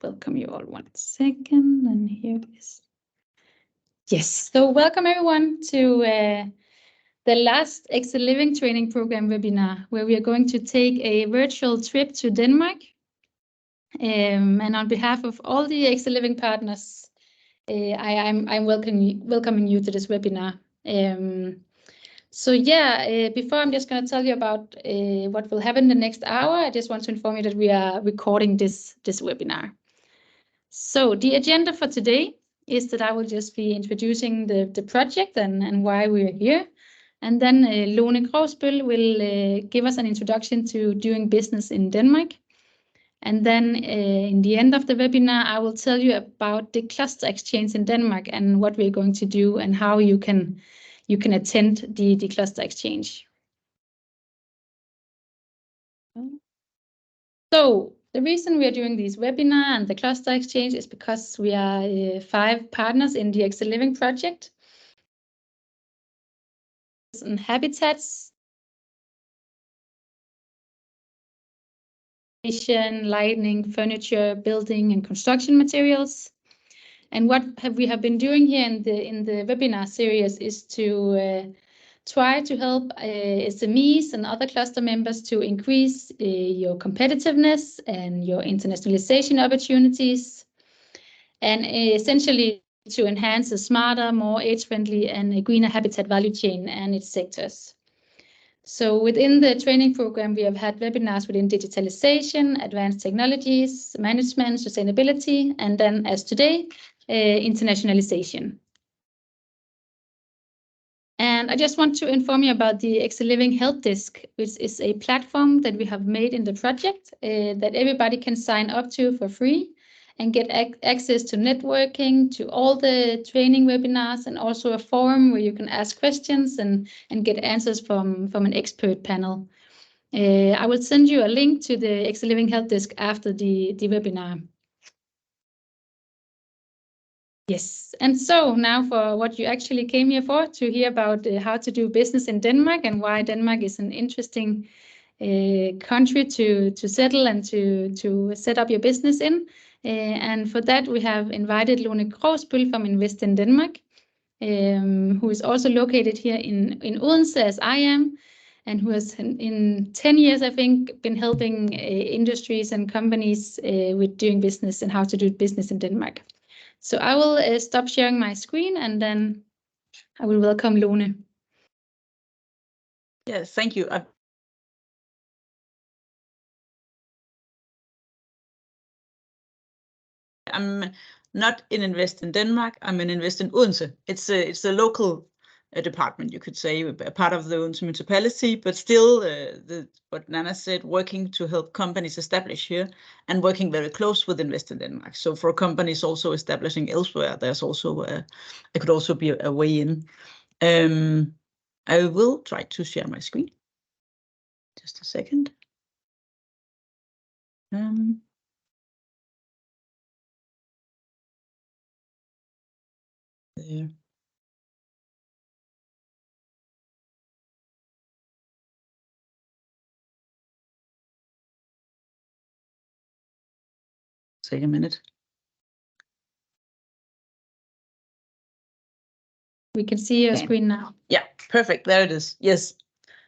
welcome you all 1 second. And here it is. Yes, so welcome everyone to the last Excel Living Training Program webinar, where we are going to take a virtual trip to Denmark. And on behalf of all the Excel Living partners, I'm welcoming you to this webinar. Before I'm just going to tell you about what will happen the next hour, I just want to inform you that we are recording this webinar. So the agenda for today is that I will just be introducing the project and why we're here. And then Lone Krogsbøl will give us an introduction to doing business in Denmark. And then in the end of the webinar, I will tell you about the cluster exchange in Denmark and what we're going to do and how you can attend the cluster exchange. So the reason we are doing this webinar and the cluster exchange is because we are 5 partners in the Excel Living project. And habitats, lighting, furniture, building, and construction materials. And what we have been doing here in the webinar series is to try to help SMEs and other cluster members to increase your competitiveness and your internationalization opportunities, and essentially to enhance a smarter, more age-friendly and a greener habitat value chain and its sectors. So within the training program, we have had webinars within digitalization, advanced technologies, management, sustainability, and then as today, internationalization. And I just want to inform you about the Excel Living Help Desk, which is a platform that we have made in the project that everybody can sign up to for free and get access to networking, to all the training webinars, and also a forum where you can ask questions and get answers from an expert panel. I will send you a link to the Excel Living Help Desk after the webinar. Yes, and so now for what you actually came here for, to hear about how to do business in Denmark and why Denmark is an interesting country to settle and to set up your business in. And for that, we have invited Lone Krogsbøl from Invest in Denmark, who is also located here in Odense as I am, and who has in 10 years, I think, been helping industries and companies with doing business and how to do business in Denmark. So I will stop sharing my screen and then I will welcome Lone. Yes, thank you. I'm not in Invest in Denmark. I'm in Invest in Odense. It's a local department, you could say, a part of the Odense municipality, but still, what Nana said, working to help companies establish here and working very close with Invest in Denmark. So for companies also establishing elsewhere, there's also it could also be a way in. I will try to share my screen. Just a second. There. Take a minute. We can see your screen now. Yeah, perfect. There it is. Yes.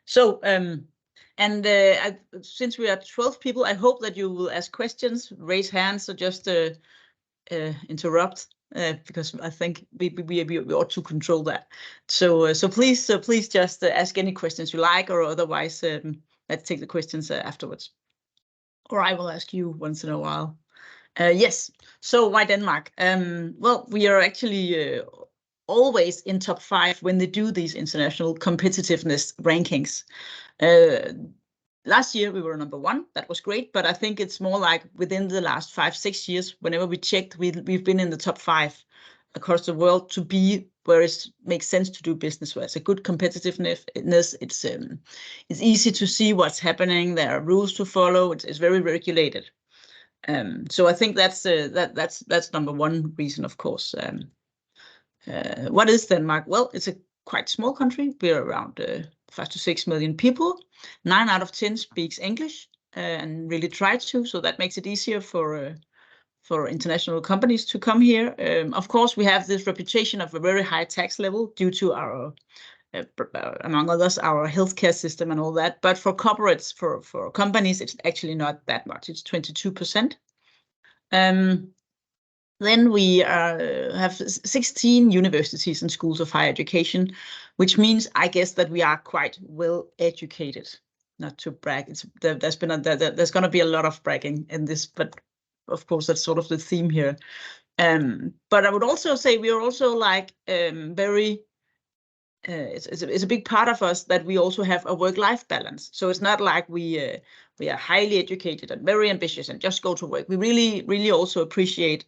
So, since we are 12 people, I hope that you will ask questions, raise hands, or just interrupt, because I think we ought to control that. So please just ask any questions you like, or otherwise let's take the questions afterwards. Or I will ask you once in a while. Yes. So why Denmark? Well, we are actually always in top 5 when they do these international competitiveness rankings. Last year we were number 1. That was great, but I think it's more like within the last 5-6 years, whenever we checked, we've been in the top 5 across the world to be where it makes sense to do business, where it's a good competitiveness. It's easy to see what's happening. There are rules to follow. It's very regulated. So I think that's number 1 reason, of course. What is Denmark? Well, it's a quite small country. We're around 5 to 6 million people. 9 out of 10 speaks English and really try to, so that makes it easier for for international companies to come here. Of course, we have this reputation of a very high tax level due to our, among others, our healthcare system and all that. But for corporates, for companies, it's actually not that much. It's 22%. Then we have 16 universities and schools of higher education, which means, I guess, that we are quite well educated. Not to brag, there's going to be a lot of bragging in this, but of course that's sort of the theme here. But I would also say we are also like very. It's a big part of us that we also have a work-life balance. So it's not like we are highly educated and very ambitious and just go to work. We really also appreciate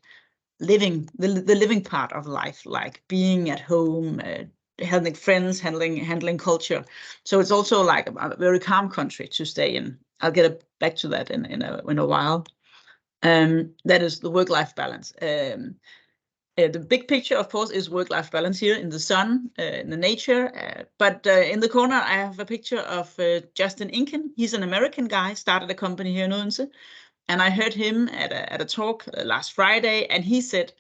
living the living part of life, like being at home, handling friends, handling culture. So it's also like a very calm country to stay in. I'll get back to that in a while. That is the work-life balance. The big picture, of course, is work-life balance here in the sun, in the nature. But in the corner, I have a picture of Justin Inken. He's an American guy, started a company here in Odense. And I heard him at a talk last Friday, and he said,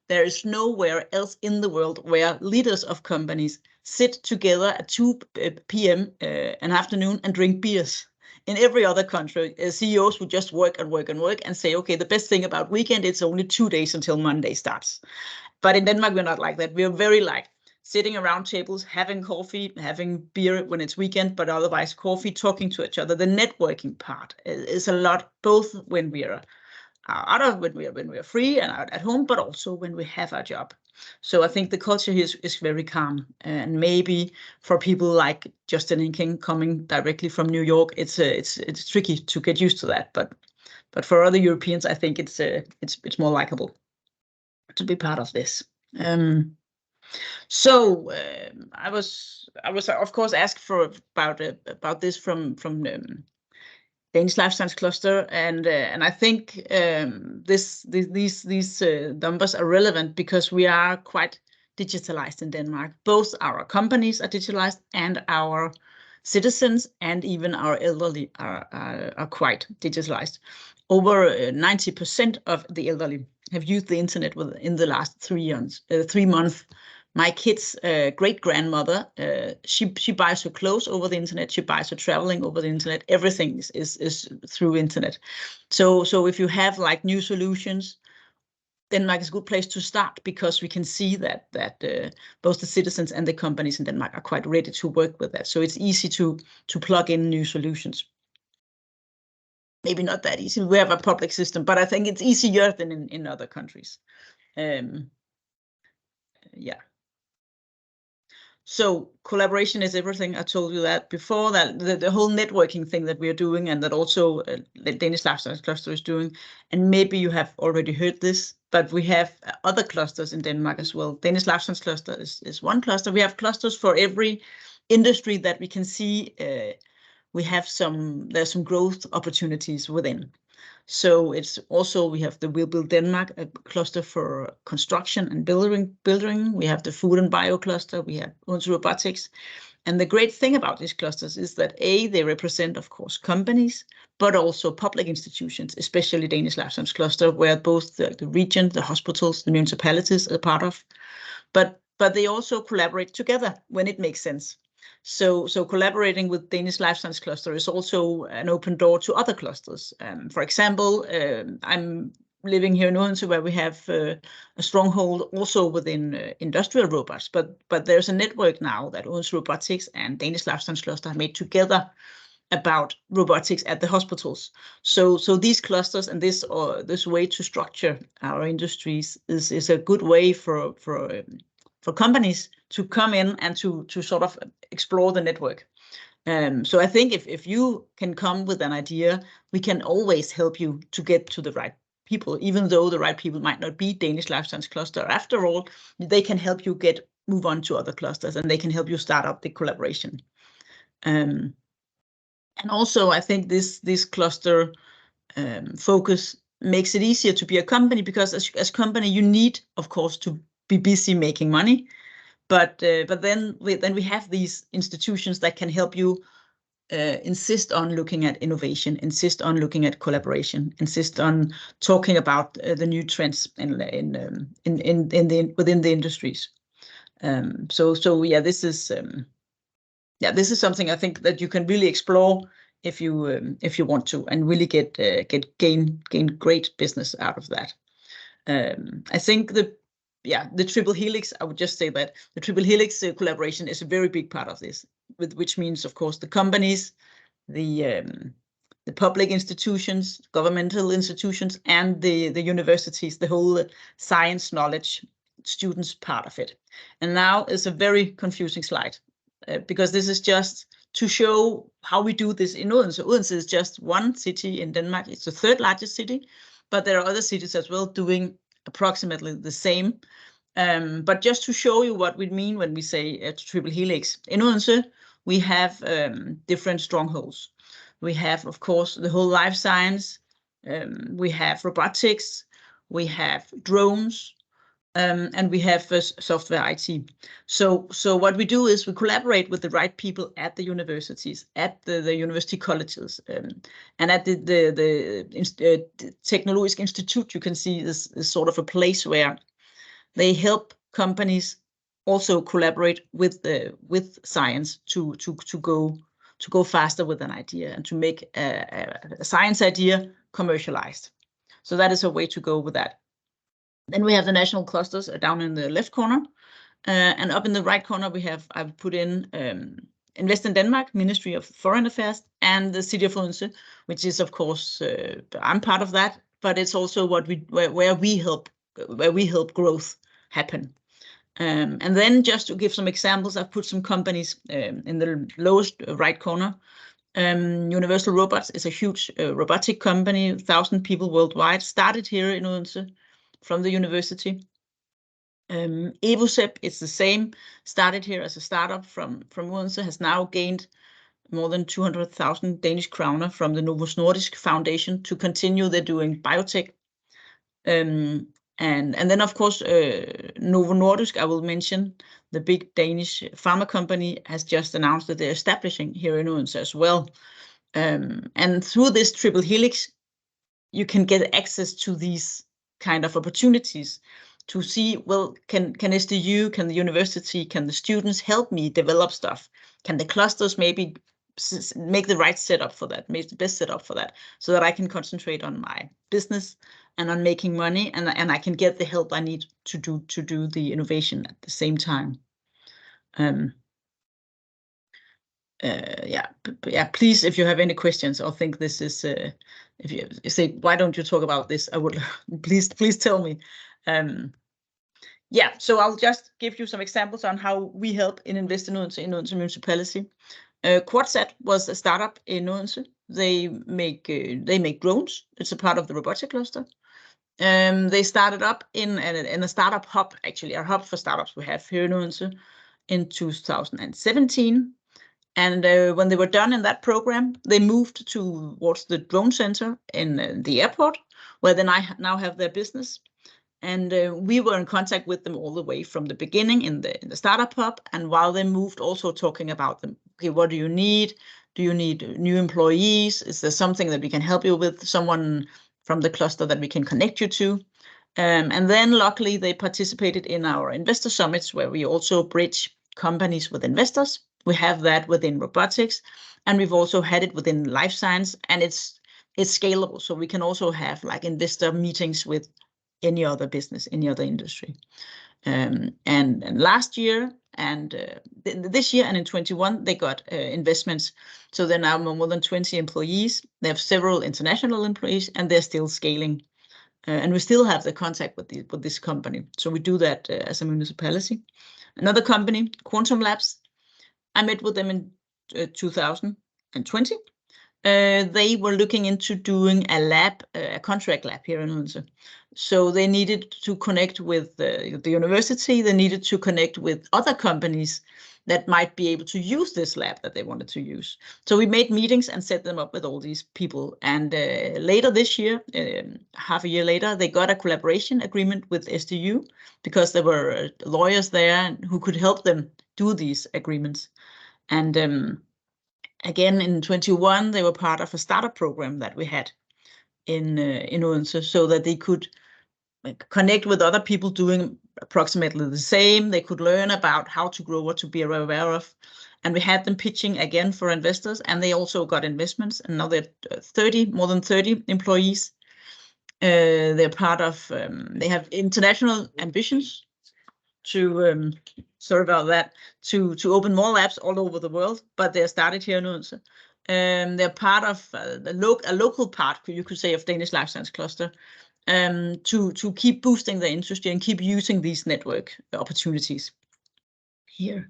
there is nowhere else in the world where leaders of companies sit together at 2 p.m. An afternoon and drink beers. In every other country, CEOs would just work and say, okay, the best thing about weekend, it's only 2 days until Monday starts. But in Denmark, we're not like that. We're very like sitting around tables, having coffee, having beer when it's weekend, but otherwise coffee, talking to each other. The networking part is a lot, both when we are when we are free and out at home, but also when we have our job. So I think the culture here is very calm, and maybe for people like Justin Inken coming directly from New York, it's tricky to get used to that. But for other Europeans, I think it's more likable to be part of this. So I was of course asked about this from Danish Life Science Cluster, and I think these numbers are relevant because we are quite digitalized in Denmark. Both our companies are digitalized, and our citizens and even our elderly are quite digitalized. Over 90% of the elderly have used the internet within the last 3 months. My kid's great-grandmother, she buys her clothes over the internet. She buys her traveling over the internet. Everything is through internet. So if you have like new solutions, Denmark is a good place to start, because we can see that both the citizens and the companies in Denmark are quite ready to work with that. So it's easy to plug in new solutions. Maybe not that easy. We have a public system, but I think it's easier than in other countries. Yeah. So collaboration is everything. I told you that before, that the whole networking thing that we are doing, and that also the Danish Life Science Cluster is doing. And maybe you have already heard this, but we have other clusters in Denmark as well. Danish Life Science Cluster is one cluster. We have clusters for every industry that we can see. There's some growth opportunities within. So it's also, we have the We'll Build Denmark, a cluster for construction and building. We have the Food and Bio cluster. We have Odense Robotics. And the great thing about these clusters is that they represent, of course, companies, but also public institutions, especially Danish Life Science Cluster, where both the region, the hospitals, the municipalities are part of. But they also collaborate together when it makes sense. So collaborating with Danish Life Science Cluster is also an open door to other clusters. For example, I'm living here in Odense, where we have a stronghold also within industrial robots, but there's a network now that Odense Robotics and Danish Life Science Cluster have made together about robotics at the hospitals. So these clusters and this way to structure our industries is a good way for companies to come in and to sort of explore the network. So I think if you can come with an idea, we can always help you to get to the right people, even though the right people might not be Danish Life Science Cluster. After all, they can help you move on to other clusters, and they can help you start up the collaboration. And also, I think this cluster focus makes it easier to be a company, because as company, you need, of course, to be busy making money. But then we have these institutions that can help you insist on looking at innovation, insist on looking at collaboration, insist on talking about the new trends within the industries. So yeah, this is something I think that you can really explore if you want to, and really gain great business out of that. I think the Triple Helix, I would just say that the Triple Helix collaboration is a very big part of this, which means, of course, the companies, the public institutions, governmental institutions, and the universities, the whole science knowledge students part of it. And now is a very confusing slide, because this is just to show how we do this in Odense. Odense is just one city in Denmark. It's the third largest city, but there are other cities as well doing approximately the same. But just to show you what we mean when we say Triple Helix. In Odense, we have different strongholds. We have, of course, the whole life science. We have robotics. We have drones. And we have software IT. So what we do is we collaborate with the right people at the universities, at the university colleges, and at the Teknologisk Institute. You can see this sort of a place where they help companies also collaborate with science to go faster with an idea and to make a science idea commercialized. So that is a way to go with that. Then we have the national clusters down in the left corner, and up in the right corner I've put in Invest in Denmark, Ministry of Foreign Affairs, and the City of Odense, which is, of course, I'm part of that, but it's also where we help growth happen. And then just to give some examples, I've put some companies in the lowest right corner. Universal Robots is a huge robotic company, 1,000 people worldwide, started here in Odense from the university. Evocep is the same, started here as a startup from Odense, has now gained more than 200,000 Danish kroner from the Novo Nordisk Foundation to continue. They're doing biotech. And then, of course, Novo Nordisk, I will mention, the big Danish pharma company, has just announced that they're establishing here in Odense as well. And through this Triple Helix, you can get access to these kind of opportunities to see, well, can SDU, can the university, can the students help me develop stuff? Can the clusters maybe make the right setup for that, make the best setup for that, so that I can concentrate on my business and on making money, and I can get the help I need to do the innovation at the same time. Please, if you have any questions or think this is, if you say, why don't you talk about this? I would please tell me. So I'll just give you some examples on how we help in Invest in Odense municipality. Quadsat was a startup in Odense. They make drones. It's a part of the robotic cluster. They started up in a startup hub, actually a hub for startups we have here in Odense in 2017. And when they were done in that program, they moved towards the drone center in the airport, where they now have their business. And we were in contact with them all the way from the beginning in the startup hub. And while they moved, also talking about them. Okay, what do you need? Do you need new employees? Is there something that we can help you with? Someone from the cluster that we can connect you to? And then luckily they participated in our investor summits, where we also bridge companies with investors. We have that within robotics, and we've also had it within life science, and it's scalable. So we can also have like investor meetings with any other business, any other industry. And last year and this year and in 21, they got investments. So they're now more than 20 employees. They have several international employees, and they're still scaling. And we still have the contact with this company. So we do that as a municipality. Another company, Quantum Labs, I met with them in 2020. They were looking into doing a lab, a contract lab here in Odense. So they needed to connect with the university. They needed to connect with other companies that might be able to use this lab that they wanted to use. So we made meetings and set them up with all these people. And later this year, half a year later, they got a collaboration agreement with SDU, because there were lawyers there who could help them do these agreements. And again, in 21, they were part of a startup program that we had in Odense, so that they could connect with other people doing approximately the same. They could learn about how to grow, what to be aware of. And we had them pitching again for investors, and they also got investments. And now they're more than 30 employees. They're part of, they have international ambitions to, sorry about that, to open more labs all over the world, but they're started here in Odense. They're part of a local part, you could say, of Danish Life Science Cluster, to keep boosting the industry and keep using these network opportunities here.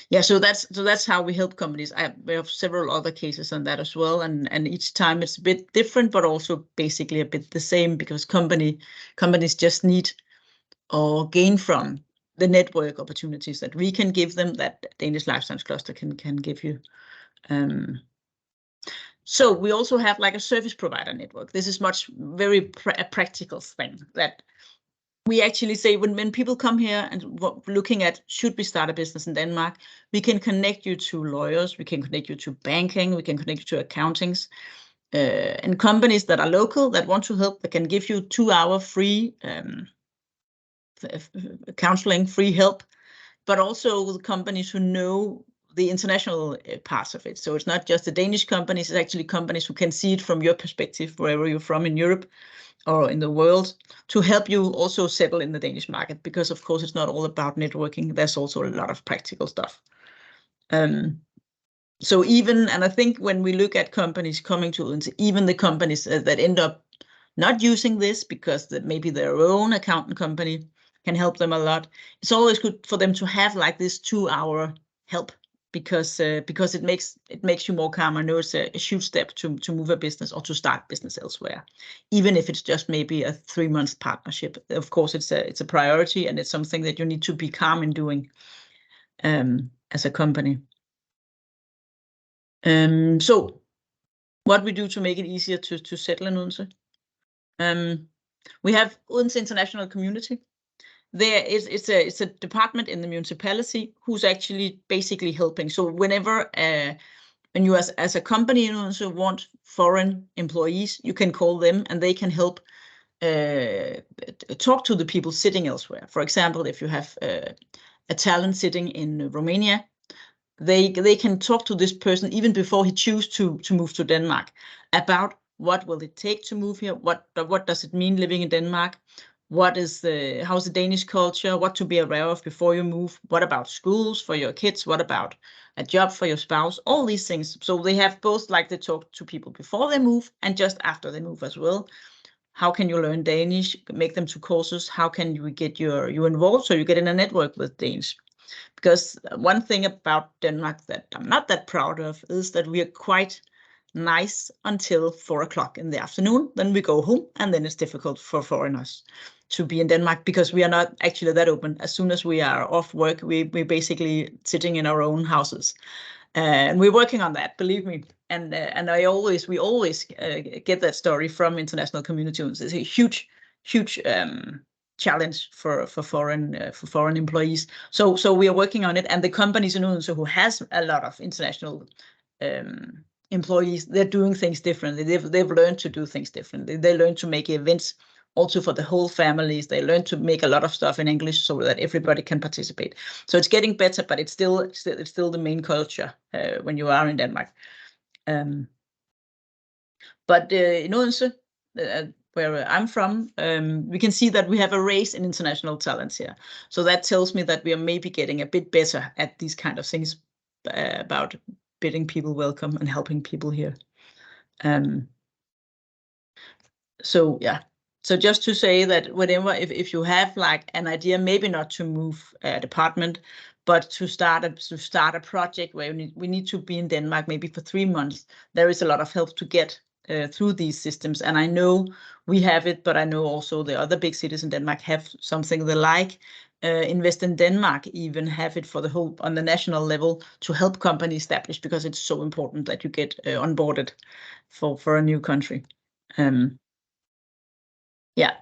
Yeah, so that's how we help companies. We have several other cases on that as well, and each time it's a bit different, but also basically a bit the same, because companies just need or gain from the network opportunities that we can give them, that Danish Life Science Cluster can give you. So we also have like a service provider network. This is very practical thing that we actually say when people come here and looking at should we start a business in Denmark, we can connect you to lawyers, we can connect you to banking, we can connect you to accountings, and companies that are local that want to help, that can give you 2-hour free counseling, free help, but also the companies who know the international parts of it. So it's not just the Danish companies, it's actually companies who can see it from your perspective, wherever you're from in Europe or in the world, to help you also settle in the Danish market, because of course it's not all about networking, there's also a lot of practical stuff. So and I think when we look at companies coming to Odense, even the companies that end up not using this because maybe their own accountant company can help them a lot, it's always good for them to have like this 2-hour help, because it makes you more calm. I know it's a huge step to move a business or to start business elsewhere, even if it's just maybe a 3-month partnership. Of course, it's a priority, and it's something that you need to be calm in doing as a company. So what we do to make it easier to settle in Odense? We have Odense International Community. It's a department in the municipality who's actually basically helping. So whenever when you as a company in Odense want foreign employees, you can call them and they can help talk to the people sitting elsewhere. For example, if you have a talent sitting in Romania, they can talk to this person even before he chooses to move to Denmark about what will it take to move here, what does it mean living in Denmark, how's the Danish culture, what to be aware of before you move, what about schools for your kids, what about a job for your spouse, all these things. So they have both like they talk to people before they move and just after they move as well. How can you learn Danish, make them to courses, how can you get you involved so you get in a network with Danes? Because one thing about Denmark that I'm not that proud of is that we are quite nice until 4 o'clock in the afternoon. Then we go home, and then it's difficult for foreigners to be in Denmark because we are not actually that open. As soon as we are off work, we're basically sitting in our own houses. And we're working on that, believe me. And we always get that story from international communities. It's a huge challenge for foreign employees. So we are working on it, and the companies in Odense who has a lot of international employees, they're doing things differently. They've learned to do things differently. They learn to make events also for the whole families. They learn to make a lot of stuff in English so that everybody can participate. So it's getting better, but it's still the main culture when you are in Denmark. But in Odense, where I'm from, we can see that we have a race in international talents here. So that tells me that we are maybe getting a bit better at these kind of things about bidding people welcome and helping people here. So yeah. So just to say that whenever, if you have like an idea, maybe not to move a department, but to start a project where we need to be in Denmark maybe for 3 months, there is a lot of help to get through these systems. And I know we have it, but I know also the other big cities in Denmark have something they like. Invest in Denmark even have it for the whole on the national level to help companies establish, because it's so important that you get onboarded for a new country. Yeah,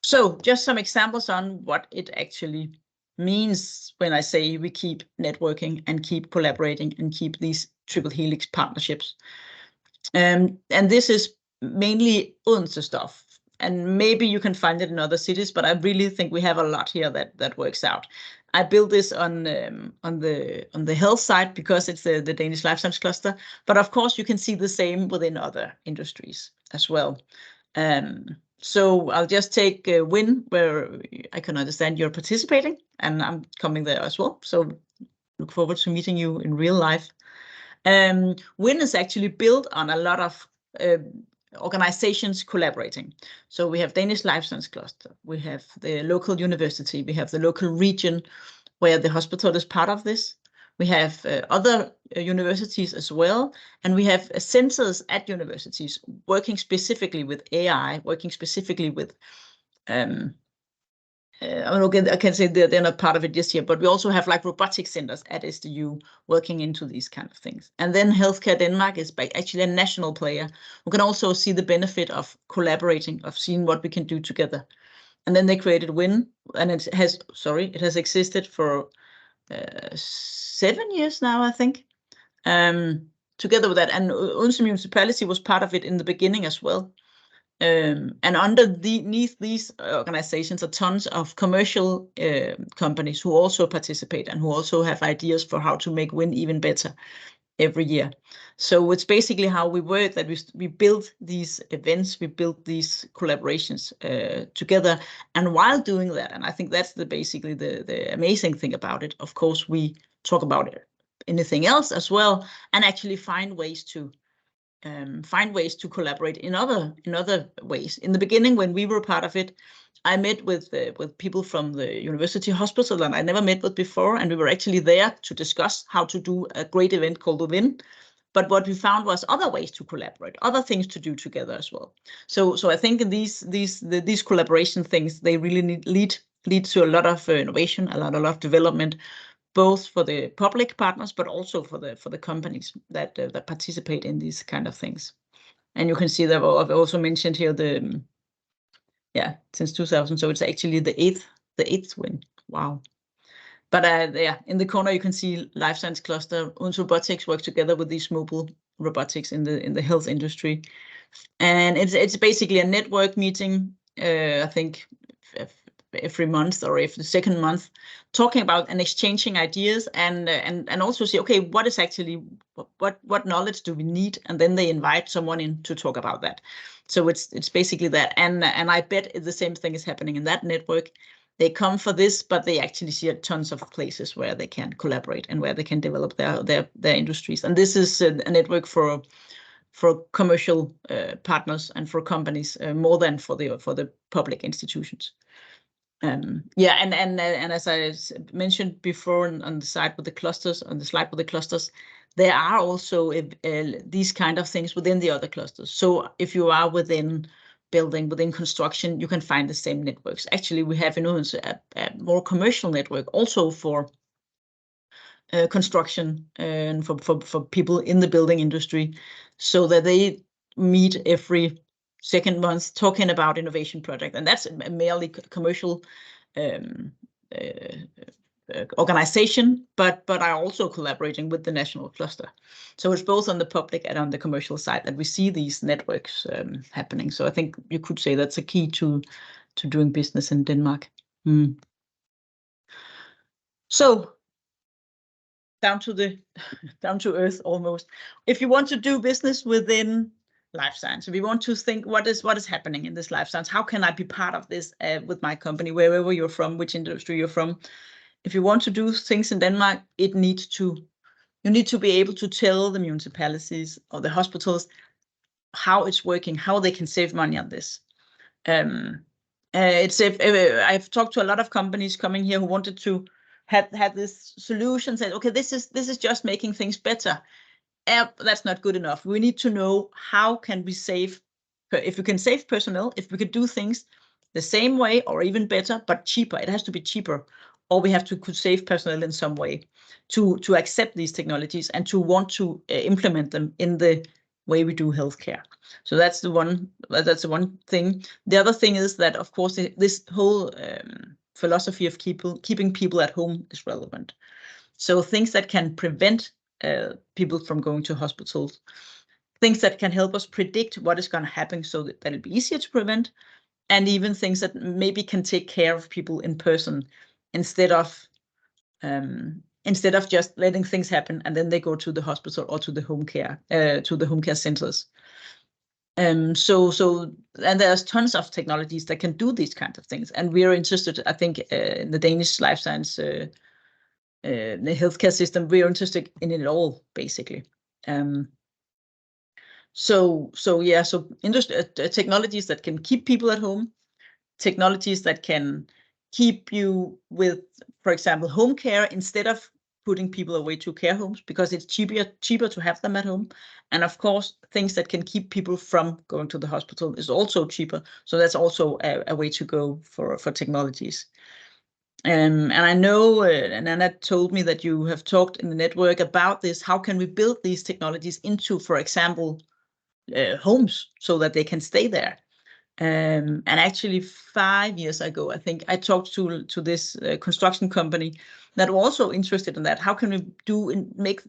so just some examples on what it actually means when I say we keep networking and keep collaborating and keep these triple helix partnerships. And this is mainly Odense stuff. And maybe you can find it in other cities, but I really think we have a lot here that works out. I built this on the health side because it's the Danish Life Science Cluster, but of course you can see the same within other industries as well. So I'll just take WIN, where I can understand you're participating, and I'm coming there as well. So look forward to meeting you in real life. WIN is actually built on a lot of organizations collaborating. So we have Danish Life Science Cluster, we have the local university, we have the local region where the hospital is part of this. We have other universities as well, and we have centers at universities working specifically with AI, working specifically with I can say they're not part of it this year, but we also have like robotic centers at SDU working into these kind of things. And then Healthcare Denmark is actually a national player who can also see the benefit of collaborating, of seeing what we can do together. And then they created WIN, and it has existed for 7 years now, I think, together with that. And Odense Municipality was part of it in the beginning as well. And underneath these organizations are tons of commercial companies who also participate and who also have ideas for how to make WIN even better every year. So it's basically how we work, that we build these events, we build these collaborations together. And while doing that, and I think that's basically the amazing thing about it, of course, we talk about anything else as well, and actually find ways to collaborate in other ways. In the beginning, when we were part of it, I met with people from the university hospital that I never met with before, and we were actually there to discuss how to do a great event called the WIN. But what we found was other ways to collaborate, other things to do together as well. So I think these collaboration things, they really lead to a lot of innovation, a lot of development, both for the public partners, but also for the companies that participate in these kind of things. And you can see that I've also mentioned here since 2000. So it's actually the eighth WIN. Wow. But in the corner you can see Life Science Cluster. Odense Robotics work together with these mobile robotics in the health industry, and it's basically a network meeting. I think every month or every second month, talking about and exchanging ideas and also see, okay, what is actually what knowledge do we need, and then they invite someone in to talk about that. So it's basically that, and I bet the same thing is happening in that network. They come for this, but they actually see tons of places where they can collaborate and where they can develop their industries. And this is a network for commercial partners and for companies more than for the public institutions. And as I mentioned before on the slide with the clusters, there are also these kind of things within the other clusters. So if you are within building, within construction, you can find the same networks. Actually, we have in Odense a more commercial network also for construction and for people in the building industry, so that they meet every second month talking about innovation project, and that's a merely commercial organization, but are also collaborating with the national cluster. So it's both on the public and on the commercial side that we see these networks happening. So I think you could say that's a key to doing business in Denmark. So down to earth almost. If you want to do business within life science, if you want to think what is happening in this life science, how can I be part of this with my company, wherever you're from, which industry you're from. If you want to do things in Denmark, you need to be able to tell the municipalities or the hospitals how it's working, how they can save money on this. I've talked to a lot of companies coming here who wanted to had this solution, said, okay, this is just making things better. That's not good enough. We need to know how can we save, if we can save personnel, if we could do things the same way or even better, but cheaper. It has to be cheaper, or we have to could save personnel in some way to accept these technologies and to want to implement them in the way we do healthcare. So that's the one thing. The other thing is that, of course, this whole philosophy of keeping people at home is relevant. So things that can prevent people from going to hospitals, things that can help us predict what is going to happen so that it'll be easier to prevent, and even things that maybe can take care of people in person instead of just letting things happen and then they go to the hospital or to the home care centers. And there's tons of technologies that can do these kinds of things, and we are interested, I think, in the Danish life science, the healthcare system. We are interested in it all, basically. So technologies that can keep people at home, technologies that can keep you with, for example, home care instead of putting people away to care homes, because it's cheaper to have them at home. And of course, things that can keep people from going to the hospital is also cheaper. So that's also a way to go for technologies. And I know, and Anna told me that you have talked in the network about this. How can we build these technologies into, for example, homes so that they can stay there? And actually 5 years ago, I think I talked to this construction company that were also interested in that. How can we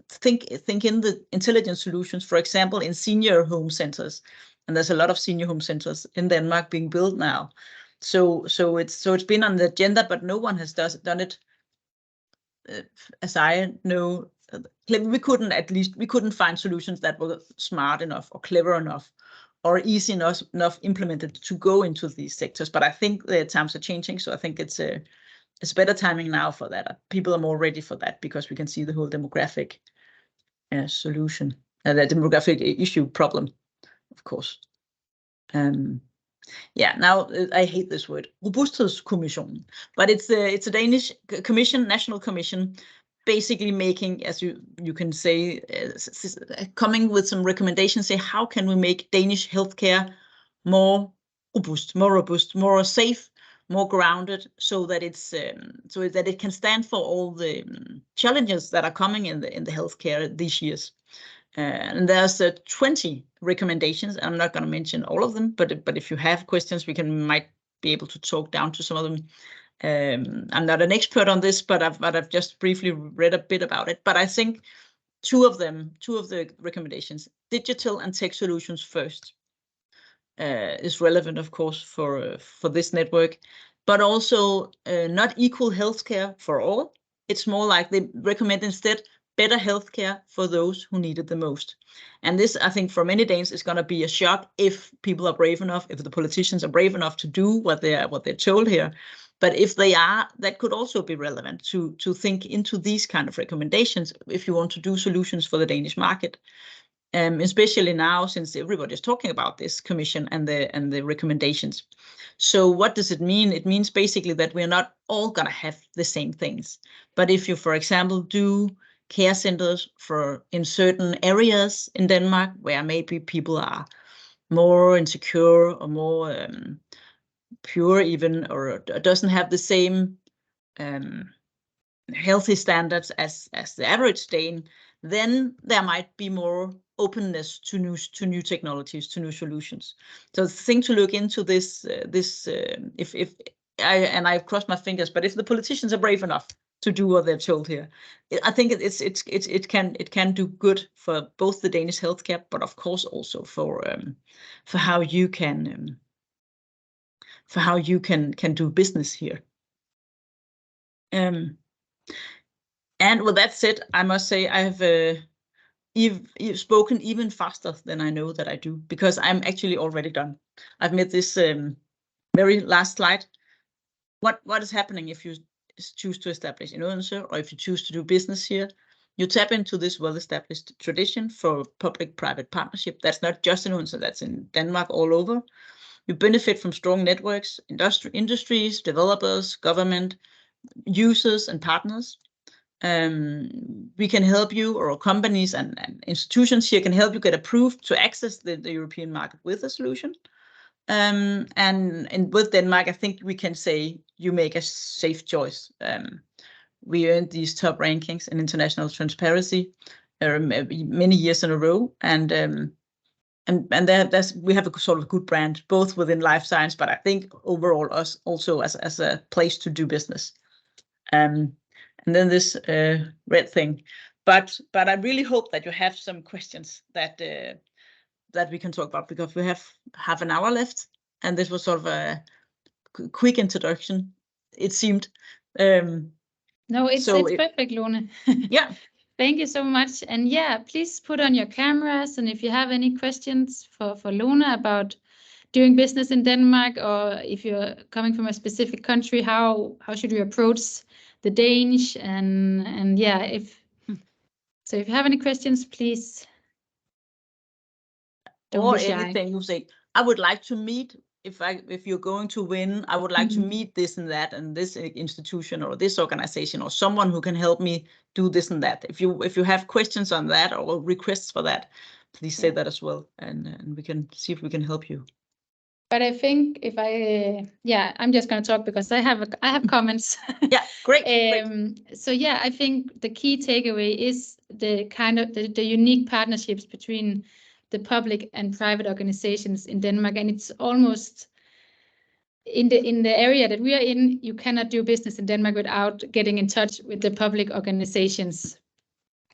think in the intelligent solutions, for example, in senior home centers? And there's a lot of senior home centers in Denmark being built now. So it's been on the agenda, but no one has done it, as I know. We couldn't find solutions that were smart enough or clever enough or easy enough implemented to go into these sectors. But I think the times are changing, so I think it's better timing now for that. People are more ready for that because we can see the whole demographic solution, the demographic issue problem, of course. Yeah, now I hate this word, Robusthedskommission, but it's a Danish commission, national commission, basically making, as you can say, coming with some recommendations, say how can we make Danish healthcare more robust, more safe, more grounded, so that it's so that it can stand for all the challenges that are coming in the healthcare these years. And there's 20 recommendations. I'm not going to mention all of them, but if you have questions, might be able to talk down to some of them. I'm not an expert on this, but I've just briefly read a bit about it. But I think two of the recommendations, digital and tech solutions first, is relevant, of course, for this network, but also not equal healthcare for all. It's more like they recommend instead better healthcare for those who need it the most. And this, I think, for many Danes is going to be a shock if people are brave enough, if the politicians are brave enough to do what they're told here. But if they are, that could also be relevant to think into these kind of recommendations if you want to do solutions for the Danish market. Especially now, since everybody is talking about this commission and the recommendations. So what does it mean? It means basically that we're not all going to have the same things. But if you, for example, do care centers in certain areas in Denmark where maybe people are more insecure or more pure even, or doesn't have the same healthy standards as the average Dane, then there might be more openness to new technologies, to new solutions. So the thing to look into this, I've crossed my fingers, but if the politicians are brave enough to do what they're told here, I think it can do good for both the Danish healthcare, but of course also for how you can do business here. And with that said, I must say I have you've spoken even faster than I know that I do, because I'm actually already done. I've made this very last slide. What is happening if you choose to establish in Odense, or if you choose to do business here? You tap into this well-established tradition for public-private partnership. That's not just in Odense, that's in Denmark all over. You benefit from strong networks, industries, developers, government, users, and partners. We can help you, or companies and institutions here can help you get approved to access the European market with a solution. And with Denmark, I think we can say you make a safe choice. We earned these top rankings in international transparency many years in a row, and we have a sort of good brand both within life science, but I think overall us also as a place to do business. And then this red thing, but I really hope that you have some questions that we can talk about, because we have half an hour left, and this was sort of a quick introduction, it seemed. No, it's perfect, Lone. Yeah. Thank you so much. And yeah, please put on your cameras. And if you have any questions for Lone about doing business in Denmark, or if you're coming from a specific country, how should you approach the Danish? And yeah, if you have any questions, please don't be shy. Or anything you say, I would like to meet, if you're going to win, I would like to meet this and that and this institution or this organization or someone who can help me do this and that. If you have questions on that or requests for that, please say that as well, and we can see if we can help you. But I think if I'm just going to talk because I have comments. Yeah, great. So yeah, I think the key takeaway is the kind of the unique partnerships between the public and private organizations in Denmark, and it's almost in the area that we are in, you cannot do business in Denmark without getting in touch with the public organizations.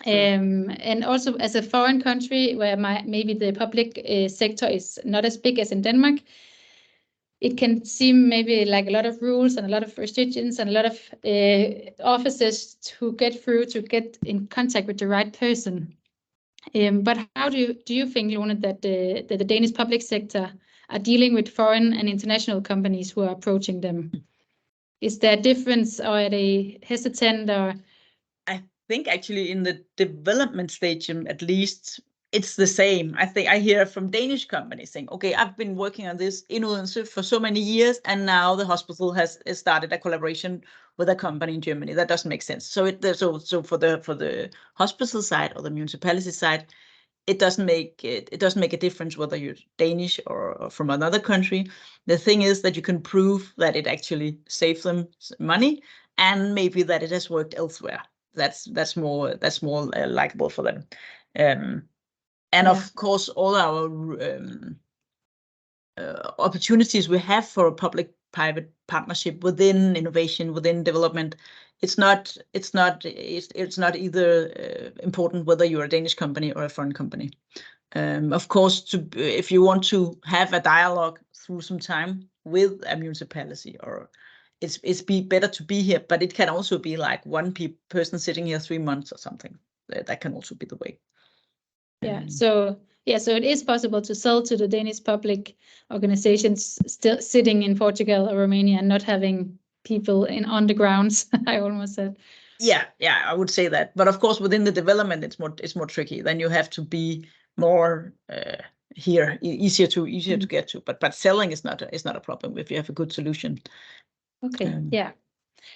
And also as a foreign country where maybe the public sector is not as big as in Denmark, it can seem maybe like a lot of rules and a lot of restrictions and a lot of offices to get through, to get in contact with the right person. But how do you think, Lone, that the Danish public sector are dealing with foreign and international companies who are approaching them? Is there a difference, or are they hesitant? Or I think actually in the development stage, at least, it's the same. I think I hear from Danish companies saying, okay, I've been working on this in Odense for so many years, and now the hospital has started a collaboration with a company in Germany. That doesn't make sense. So so for the hospital side or the municipality side, it doesn't make a difference whether you're Danish or from another country. The thing is that you can prove that it actually saved them money, and maybe that it has worked elsewhere. That's more likable for them. And of course, all our opportunities we have for a public-private partnership within innovation, within development, it's not either important whether you're a Danish company or a foreign company. Of course, if you want to have a dialogue through some time with a municipality, or it's better to be here, but it can also be like one person sitting here 3 months or something. That can also be the way. So it is possible to sell to the Danish public organizations still sitting in Portugal or Romania and not having people on the grounds. I almost said. Yeah, I would say that. But of course, within the development, it's more tricky. Then you have to be more here, easier to get to. But selling is not a problem if you have a good solution. Okay.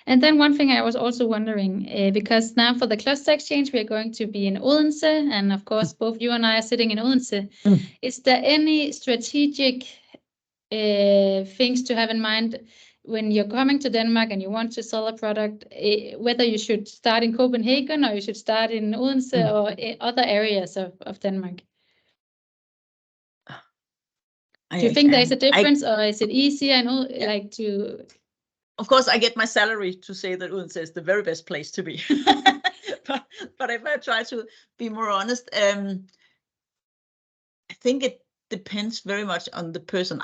And then one thing I was also wondering, because now for the Cluster Exchange, we are going to be in Odense, and of course, both you and I are sitting in Odense. Is there any strategic things to have in mind when you're coming to Denmark and you want to sell a product, whether you should start in Copenhagen or you should start in Odense or other areas of Denmark? Do you think there's a difference, or is it easier Of course, I get my salary to say that Odense is the very best place to be. but if I try to be more honest, I think it depends very much on the person.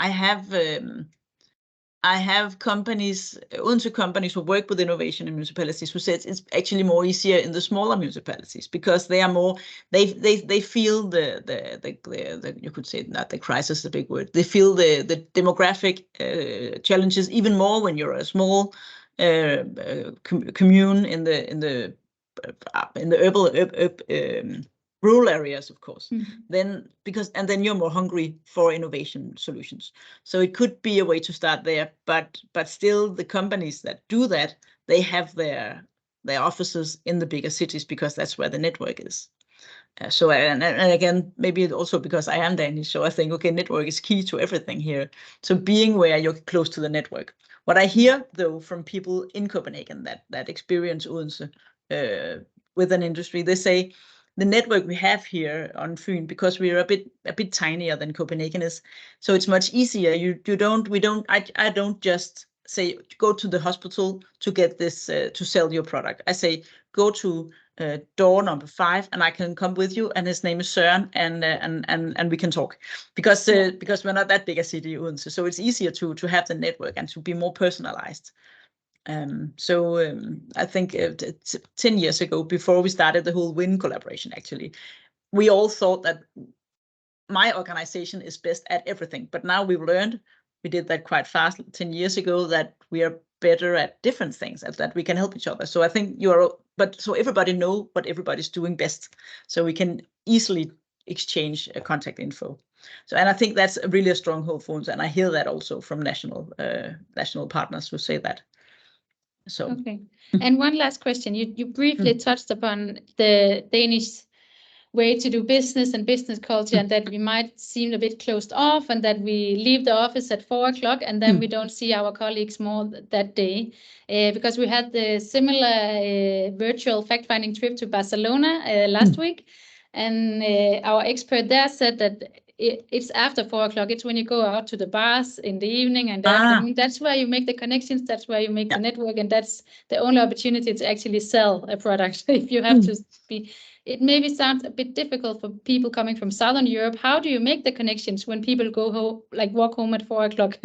I have companies, Odense companies who work with innovation in municipalities, who said it's actually more easier in the smaller municipalities because they are more, they feel the you could say not the crisis is a big word. They feel the demographic challenges even more when you're a small commune in the urban rural areas, of course. Then then you're more hungry for innovation solutions. So it could be a way to start there, but still the companies that do that, they have their offices in the bigger cities because that's where the network is. So and again, maybe also because I am Danish, so I think, okay, network is key to everything here. So being where you're close to the network. What I hear though from people in Copenhagen that experience Odense with an industry, they say the network we have here on Fyn, because we are a bit tinier than Copenhagen is, so it's much easier. I don't just say go to the hospital to get this to sell your product. I say go to door number 5, and I can come with you, and his name is Søren, and we can talk, because we're not that big a city, Odense, so it's easier to have the network and to be more personalized. I think 10 years ago, before we started the whole WIN collaboration, actually, we all thought that my organization is best at everything, but now we've learned, we did that quite fast 10 years ago, that we are better at different things, at that we can help each other. So I think so everybody know what everybody's doing best, so we can easily exchange contact info. So, and I think that's really a stronghold for us, and I hear that also from national partners who say that. So okay. And one last question, you briefly touched upon the Danish way to do business and business culture, and that we might seem a bit closed off, and that we leave the office at 4 o'clock and then we don't see our colleagues more that day, because we had the similar virtual fact-finding trip to Barcelona last week, and our expert there said that it's after 4 o'clock. It's when you go out to the bars in the evening and the afternoon. That's where you make the connections. That's where you make the network, and that's the only opportunity to actually sell a product. If you have to be, it maybe sounds a bit difficult for people coming from Southern Europe. How do you make the connections when people go home, like walk home at 4 o'clock?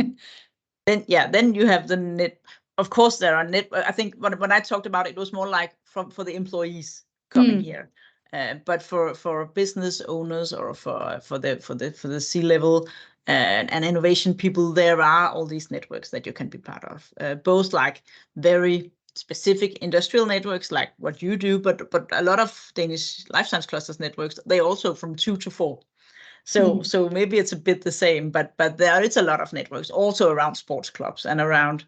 Then you have the net. Of course, there are net. I think when I talked about it, it was more like for the employees coming here. But for business owners or for the C-level and innovation people, there are all these networks that you can be part of. Both like very specific industrial networks like what you do, but a lot of Danish life science clusters networks, they also from 2 to 4. So maybe it's a bit the same, but there is a lot of networks also around sports clubs and around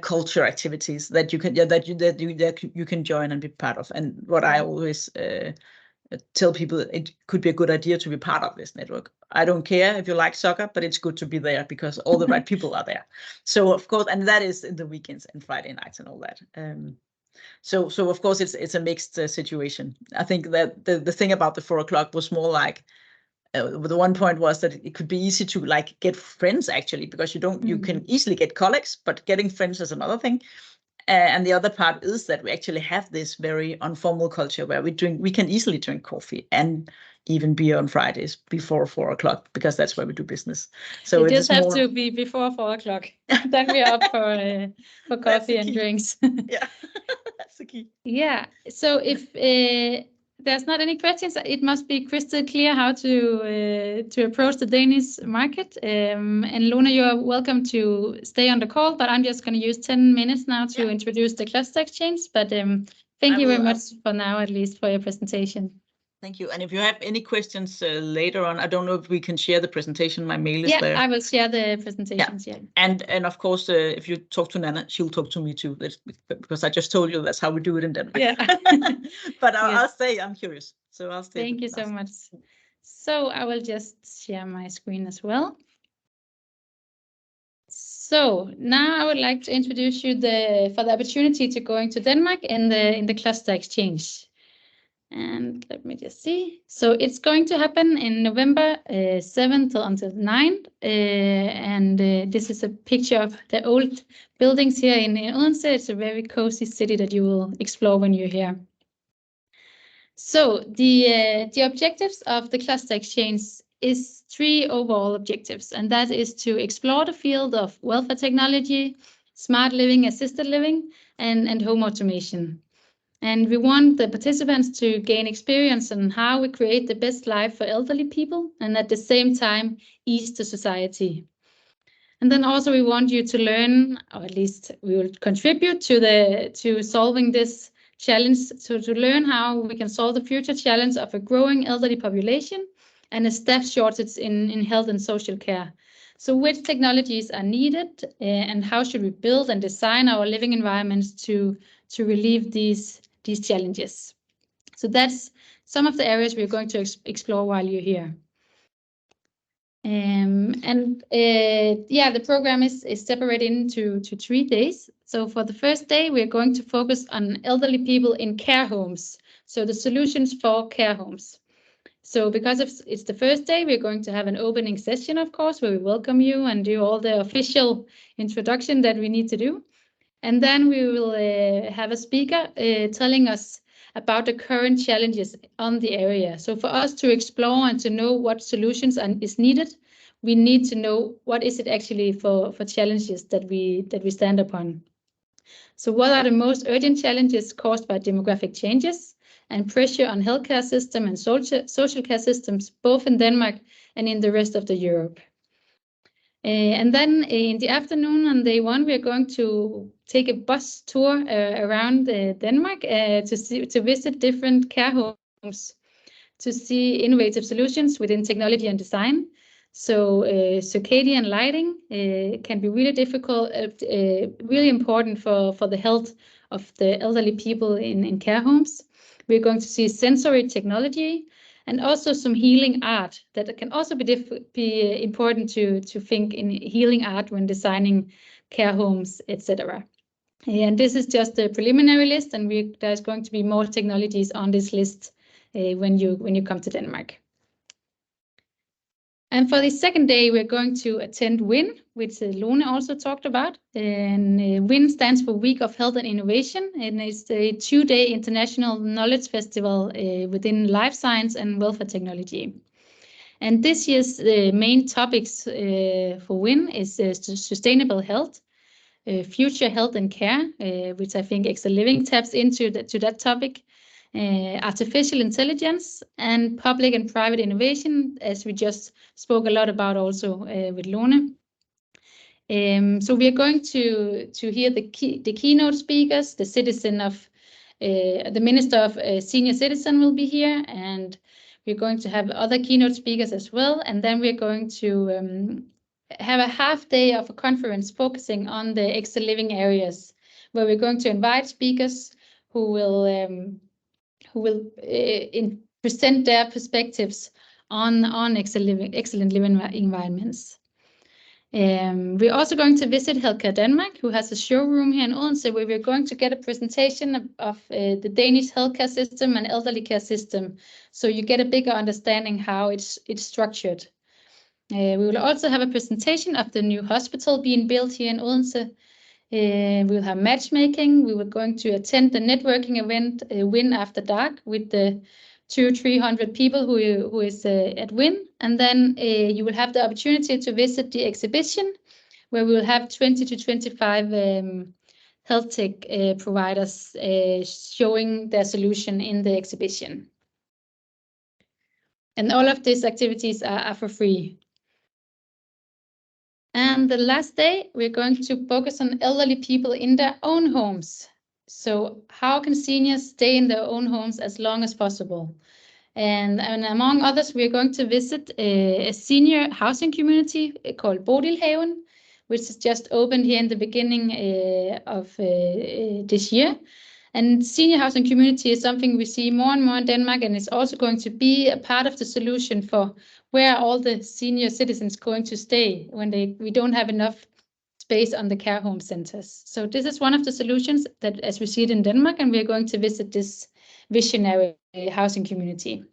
culture activities that you can join and be part of. And what I always tell people, it could be a good idea to be part of this network. I don't care if you like soccer, but it's good to be there because all the right people are there. So of course, and that is in the weekends and Friday nights and all that. So of course it's a mixed situation. I think that the thing about the 4 o'clock was more like the one point was that it could be easy to like get friends actually, because you can easily get colleagues, but getting friends is another thing. And the other part is that we actually have this very informal culture where we can easily drink coffee and even beer on Fridays before 4 o'clock, because that's where we do business. So it just have to be before 4 o'clock. Then we're up for coffee and drinks. Yeah, that's the key. Yeah. So if there's not any questions, it must be crystal clear how to approach the Danish market. And Lone, you are welcome to stay on the call, but I'm just going to use 10 minutes now to introduce the cluster exchange. But thank you very much for now, at least, for your presentation. Thank you. And if you have any questions later on, I don't know if we can share the presentation. My mail is there. Yeah, I will share the presentations. Yeah. And of course, if you talk to Nana, she'll talk to me too. Because I just told you that's how we do it in Denmark. Yeah. But I'll stay. I'm curious. So I'll stay. Thank you so much. So I will just share my screen as well. So now I would like to introduce you for the opportunity to going to Denmark in the cluster exchange. And let me just see. So it's going to happen in November 7th until 9th. And this is a picture of the old buildings here in Odense. It's a very cozy city that you will explore when you're here. So the objectives of the cluster exchange is 3 overall objectives. And that is to explore the field of welfare technology, smart living, assisted living, and home automation. And we want the participants to gain experience on how we create the best life for elderly people and at the same time ease the society. And then also we want you to learn, or at least we will contribute to solving this challenge, to learn how we can solve the future challenge of a growing elderly population and a staff shortage in health and social care. So which technologies are needed and how should we build and design our living environments to relieve these challenges. So that's some of the areas we're going to explore while you're here. The program is separated into 3 days. So for the first day, we're going to focus on elderly people in care homes. So the solutions for care homes. So because it's the first day, we're going to have an opening session, of course, where we welcome you and do all the official introduction that we need to do. And then we will have a speaker telling us about the current challenges on the area. So for us to explore and to know what solutions is needed, we need to know what is it actually for challenges that we stand upon. So what are the most urgent challenges caused by demographic changes and pressure on healthcare system and social care systems, both in Denmark and in the rest of the Europe? And then in the afternoon on day one, we are going to take a bus tour around Denmark to visit different care homes, to see innovative solutions within technology and design. So circadian lighting can be really difficult, really important for the health of the elderly people in care homes. We're going to see sensory technology and also some healing art that can also be important to think in healing art when designing care homes, etc. And this is just a preliminary list, and there's going to be more technologies on this list when you come to Denmark. And for the second day, we're going to attend WIN, which Lone also talked about. And WIN stands for Week of Health and Innovation, and it's a 2-day international knowledge festival within life science and welfare technology. And this year's main topics for WIN is sustainable health, future health and care, which I think Extra Living taps into that topic. Artificial intelligence and public and private innovation, as we just spoke a lot about also with Lone. So we are going to hear the keynote speakers. The Minister of Senior Citizen will be here, and we're going to have other keynote speakers as well. And then we're going to have a half day of a conference focusing on the Extra Living areas, where we're going to invite speakers who will present their perspectives on excellent living environments. We're also going to visit Healthcare Denmark, who has a showroom here in Odense, where we're going to get a presentation of the Danish healthcare system and elderly care system, so you get a bigger understanding how it's structured. We will also have a presentation of the new hospital being built here in Odense. We'll have matchmaking. We were going to attend the networking event WIN After Dark with the 200-300 people who is at WIN. And then you will have the opportunity to visit the exhibition, where we will have 20 to 25 health tech providers showing their solution in the exhibition. And all of these activities are for free. And the last day, we're going to focus on elderly people in their own homes. So how can seniors stay in their own homes as long as possible? And among others, we're going to visit a senior housing community called Bodilhaven, which is just opened here in the beginning of this year. And senior housing community is something we see more and more in Denmark, and it's also going to be a part of the solution for where all the senior citizens going to stay when we don't have enough space on the care home centers. So this is one of the solutions that, as we see it in Denmark, and we're going to visit this visionary housing community.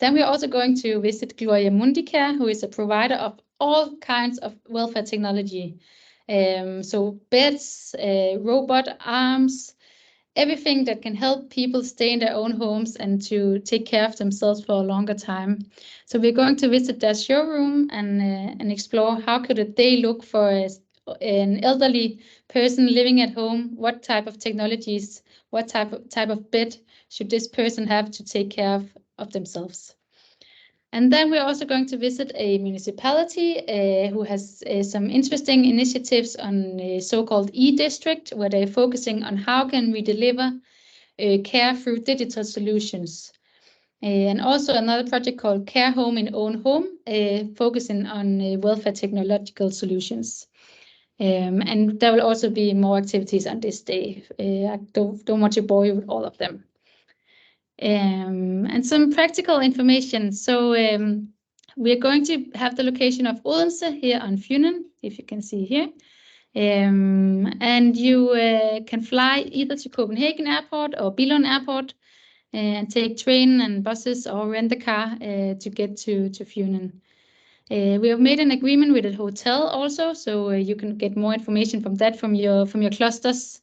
Then we're also going to visit Gloria Mundicare, who is a provider of all kinds of welfare technology. So beds, robot arms, everything that can help people stay in their own homes and to take care of themselves for a longer time. So we're going to visit their showroom and explore how could a day look for an elderly person living at home. What type of technologies, what type of bed should this person have to take care of themselves? And then we're also going to visit a municipality who has some interesting initiatives on a so-called e-district, where they're focusing on how can we deliver care through digital solutions. And also another project called Care Home in Own Home, focusing on welfare technological solutions. And there will also be more activities on this day. I don't want to bore you with all of them. And some practical information. So we are going to have the location of Odense here on Funen, if you can see here. And you can fly either to Copenhagen Airport or Billund Airport. and take train and buses or rent a car to get to Funen. We have made an agreement with a hotel also, so you can get more information from that from your clusters.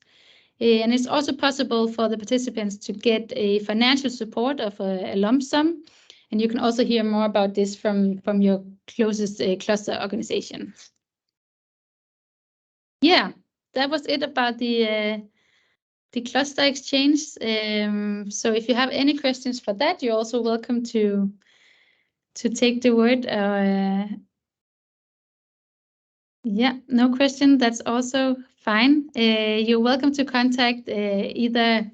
And it's also possible for the participants to get a financial support of a lump sum. And you can also hear more about this from your closest cluster organization. Yeah, that was it about the cluster exchange. So if you have any questions for that, you're also welcome to take the word. Yeah, no question. That's also fine. You're welcome to contact either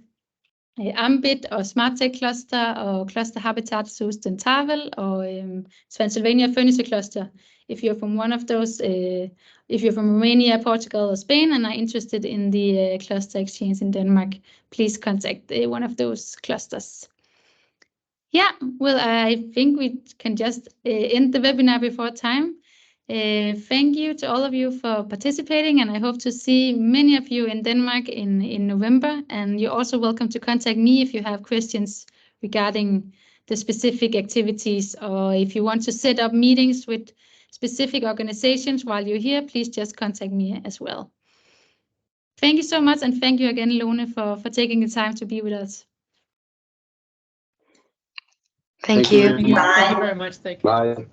Ambit or SmartTech Cluster or Cluster Habitat Soest Tavel or Transylvania Furniture Cluster. If you're from one of those, if you're from Romania, Portugal, or Spain and are interested in the cluster exchange in Denmark, please contact one of those clusters. Yeah, well, I think we can just end the webinar before time. Thank you to all of you for participating, and I hope to see many of you in Denmark in November. And you're also welcome to contact me if you have questions regarding the specific activities, or if you want to set up meetings with specific organizations while you're here, please just contact me as well. Thank you so much, and thank you again, Lone, for taking the time to be with us. Thank you. Thank you very much. Thank you. Bye.